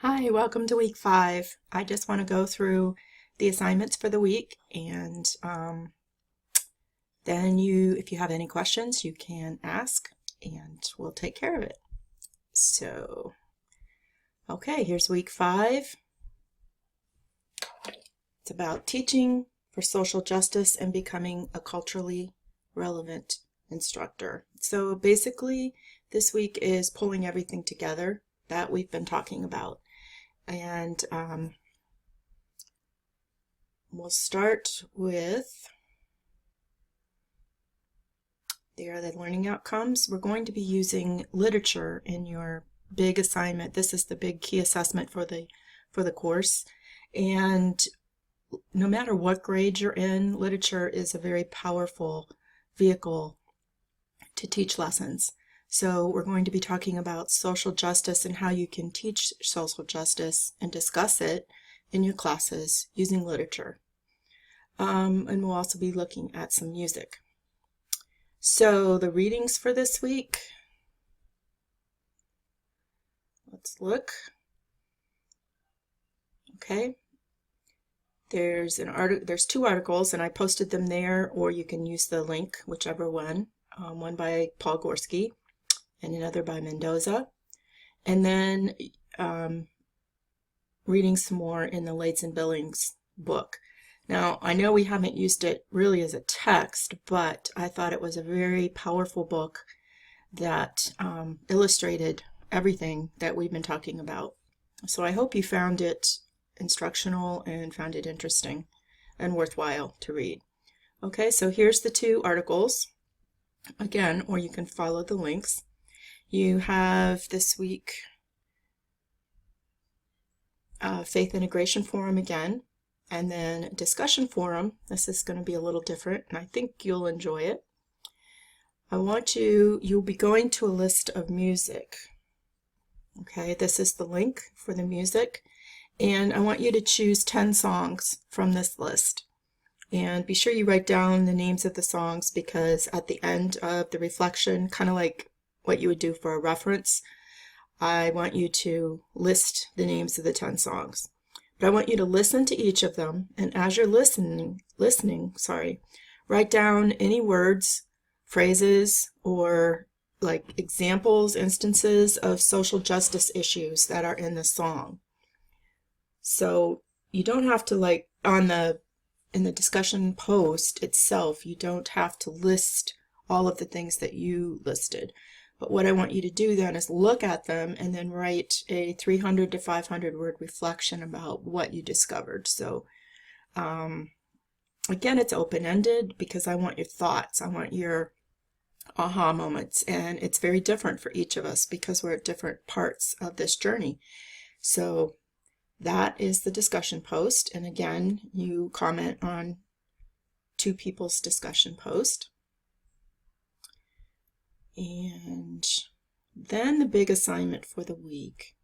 Hi, welcome to week 5. I just want to go through the assignments for the week, and then if you have any questions, you can ask and we'll take care of it. So, okay, here's week 5. It's about teaching for social justice and becoming a culturally relevant instructor. So basically, this week is pulling everything together that we've been talking about. And we'll start with the learning outcomes. We're going to be using literature in your big assignment. This is the big key assessment for the course. And no matter what grade you're in, literature is a very powerful vehicle to teach lessons. So we're going to be talking about social justice and how you can teach social justice and discuss it in your classes using literature. And we'll also be looking at some music. So the readings for this week, let's look. Okay. There's 2 articles, and I posted them there, or you can use the link, whichever one. One by Paul Gorski and another by Mendoza. And then reading some more in the Layton Billings book. Now, I know we haven't used it really as a text, but I thought it was a very powerful book that illustrated everything that we've been talking about. So I hope you found it instructional and found it interesting and worthwhile to read. Okay, so here's the 2 articles. Again, or you can follow the links. You have this week Faith Integration Forum again, and then Discussion Forum. This is going to be a little different, and I think you'll enjoy it. You'll be going to a list of music. Okay, this is the link for the music, and I want you to choose 10 songs from this list. And be sure you write down the names of the songs, because at the end of the reflection, kind of like what you would do for a reference, I want you to list the names of the 10 songs. But I want you to listen to each of them, and as you're listening, write down any words, phrases, or like examples, instances of social justice issues that are in the song. So you don't have to, in the discussion post itself, you don't have to list all of the things that you listed. But what I want you to do then is look at them and then write a 300 to 500 word reflection about what you discovered. So again, it's open-ended because I want your thoughts. I want your aha moments. And it's very different for each of us because we're at different parts of this journey. So that is the discussion post. And again, you comment on 2 people's discussion post. And then the big assignment for the week.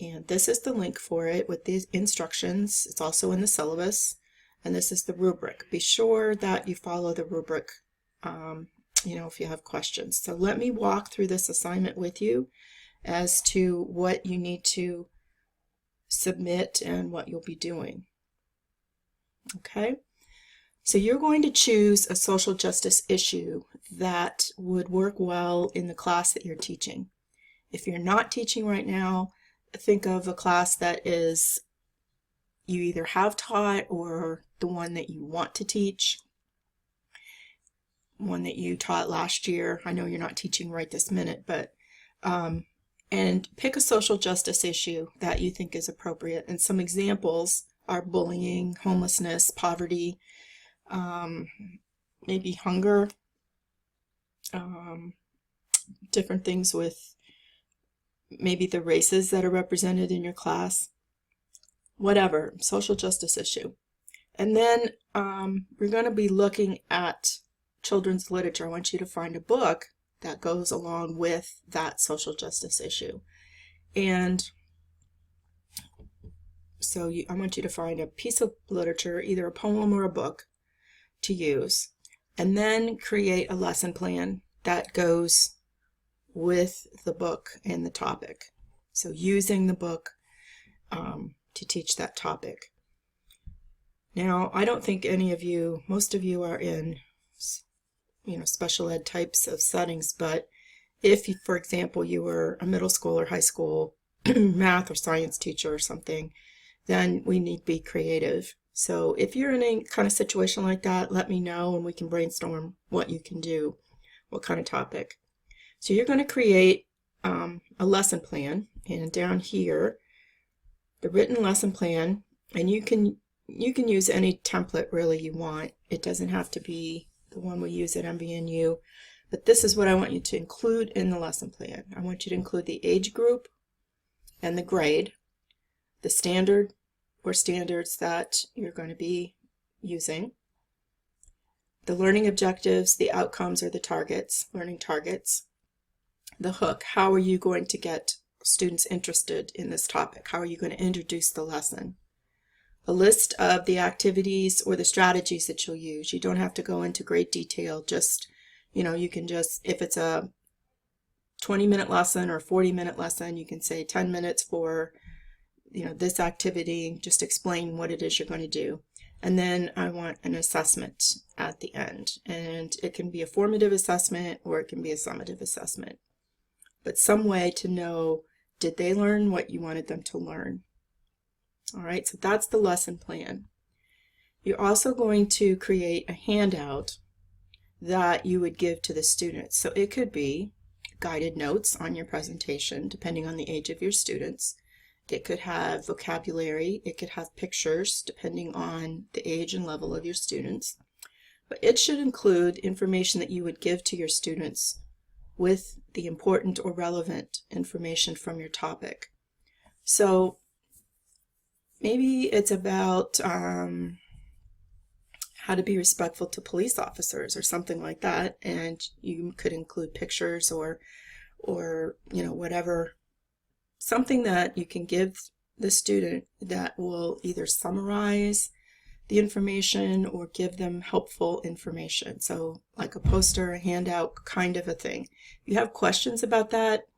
And this is the link for it with these instructions. It's also in the syllabus. And this is the rubric. Be sure that you follow the rubric, if you have questions. So let me walk through this assignment with you as to what you need to submit and what you'll be doing. Okay? So you're going to choose a social justice issue that would work well in the class that you're teaching. If you're not teaching right now, think of a class that is you either have taught or the one that you want to teach, one that you taught last year. I know you're not teaching right this minute, but and pick a social justice issue that you think is appropriate. And some examples are bullying, homelessness, poverty, maybe hunger, different things with maybe the races that are represented in your class, whatever, social justice issue. And then we're going to be looking at children's literature. I want you to find a book that goes along with that social justice issue. And so I want you to find a piece of literature, either a poem or a book, to use, and then create a lesson plan that goes with the book and the topic. So using the book to teach that topic. Now, I don't think most of you are in, special ed types of settings, but if, for example, you were a middle school or high school math or science teacher or something, then we need to be creative. So if you're in a kind of situation like that, let me know and we can brainstorm what you can do, what kind of topic. So you're going to create a lesson plan, and down here, the written lesson plan, and you can use any template really you want. It doesn't have to be the one we use at MVNU, but this is what I want you to include in the lesson plan. I want you to include the age group and the grade, the standard or standards that you're going to be using, the learning objectives, the outcomes or the targets, learning targets, the hook. How are you going to get students interested in this topic? How are you going to introduce the lesson? A list of the activities or the strategies that you'll use. You don't have to go into great detail. Just, you can just, if it's a 20-minute lesson or 40-minute lesson, you can say 10 minutes for, this activity. Just explain what it is you're going to do. And then I want an assessment at the end. And it can be a formative assessment or it can be a summative assessment. But some way to know, did they learn what you wanted them to learn? All right, so that's the lesson plan. You're also going to create a handout that you would give to the students. So it could be guided notes on your presentation, depending on the age of your students. It could have vocabulary. It could have pictures, depending on the age and level of your students. But it should include information that you would give to your students with the important or relevant information from your topic. So maybe it's about how to be respectful to police officers or something like that, and you could include pictures or whatever, something that you can give the student that will either summarize the information or give them helpful information. So like a poster, a handout, kind of a thing. If you have questions about that,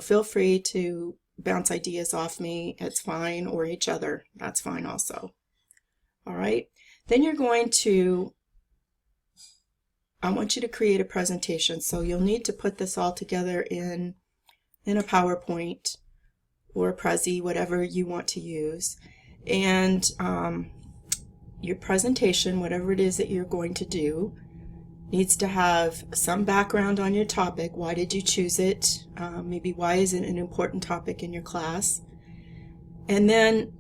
feel free to bounce ideas off me. It's fine, or each other. That's fine also. All right. Then I want you to create a presentation. So you'll need to put this all together in a PowerPoint or a Prezi, whatever you want to use. And your presentation, whatever it is that you're going to do, needs to have some background on your topic. Why did you choose it? Maybe why is it an important topic in your class? And then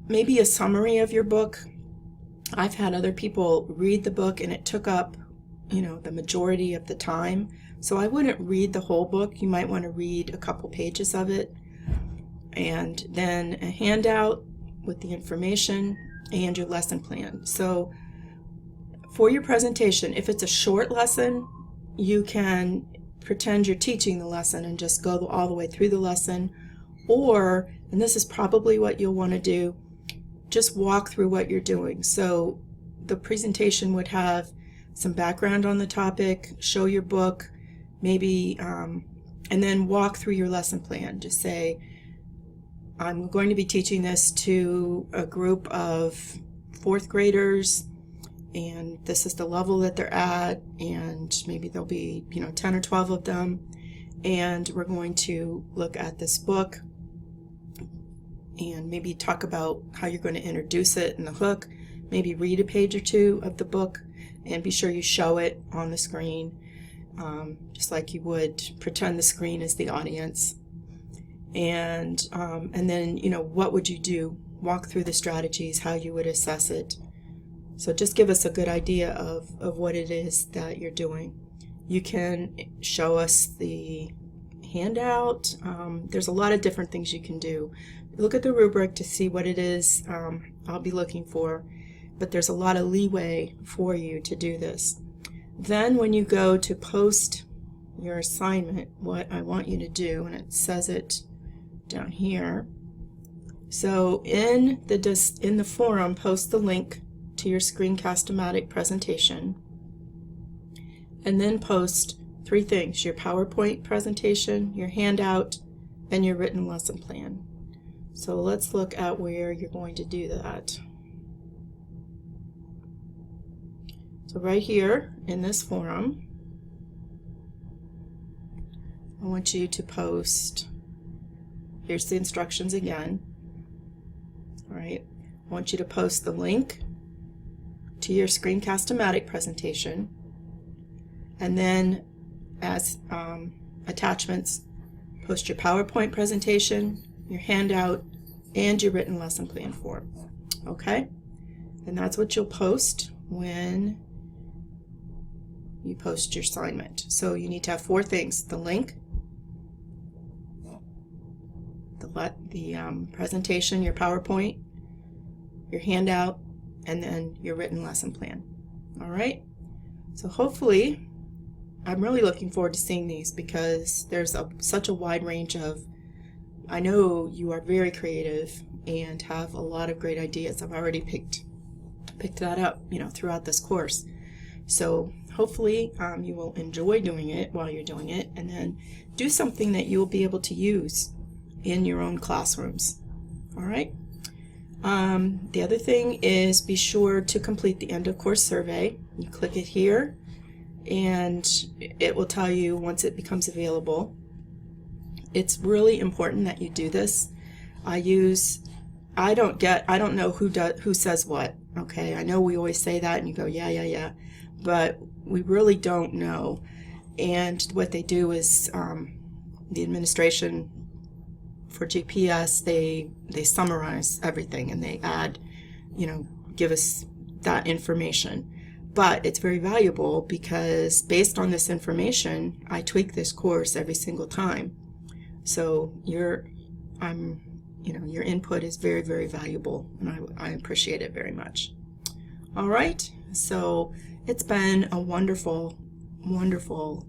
maybe a summary of your book. I've had other people read the book and it took up, the majority of the time. So I wouldn't read the whole book. You might want to read a couple pages of it. And then a handout with the information and your lesson plan. So for your presentation, if it's a short lesson, you can pretend you're teaching the lesson and just go all the way through the lesson. Or, and this is probably what you'll want to do, just walk through what you're doing. So the presentation would have some background on the topic, show your book, maybe, and then walk through your lesson plan. Just say, I'm going to be teaching this to a group of 4th graders, and this is the level that they're at, and maybe there'll be 10 or 12 of them, and we're going to look at this book and maybe talk about how you're going to introduce it in the hook, maybe read a page or two of the book, and be sure you show it on the screen, just like you would pretend the screen is the audience. And then, what would you do? Walk through the strategies, how you would assess it. So just give us a good idea of what it is that you're doing. You can show us the handout. There's a lot of different things you can do. Look at the rubric to see what it is I'll be looking for, but there's a lot of leeway for you to do this. Then when you go to post your assignment, what I want you to do, and it says it down here. So in the forum, post the link to your Screencast-O-Matic presentation, and then post 3 things: your PowerPoint presentation, your handout, and your written lesson plan. So let's look at where you're going to do that. So right here in this forum, I want you to post, here's the instructions again. All right, I want you to post the link to your Screencast-O-Matic presentation, and then as attachments, post your PowerPoint presentation, your handout, and your written lesson plan form. Okay? And that's what you'll post when you post your assignment. So you need to have 4 things: the link, the presentation, your PowerPoint, your handout, and then your written lesson plan. All right? So hopefully, I'm really looking forward to seeing these, because there's such a wide range of, I know you are very creative and have a lot of great ideas. I've already picked that up, throughout this course. So hopefully you will enjoy doing it while you're doing it, and then do something that you'll be able to use in your own classrooms. All right? The other thing is, be sure to complete the end of course survey. You click it here, and it will tell you once it becomes available. It's really important that you do this. I don't know who says what. Okay, I know we always say that and you go, yeah, but we really don't know. And what they do is, the administration for GPS, they summarize everything, and they add, give us that information. But it's very valuable, because based on this information, I tweak this course every single time. So your input is very, very valuable, and I appreciate it very much. All right, so it's been a wonderful, wonderful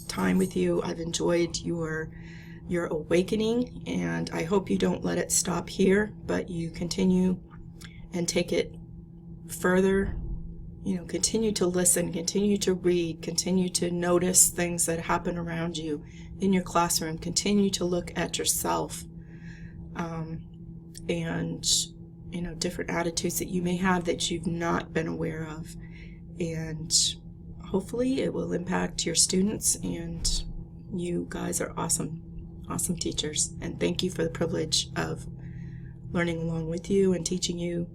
time with you. I've enjoyed your awakening, and I hope you don't let it stop here, but you continue and take it further. Continue to listen, continue to read, continue to notice things that happen around you in your classroom, continue to look at yourself, and different attitudes that you may have that you've not been aware of, and hopefully it will impact your students. And you guys are awesome teachers, and thank you for the privilege of learning along with you and teaching you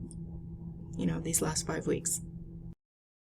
these last 5 weeks.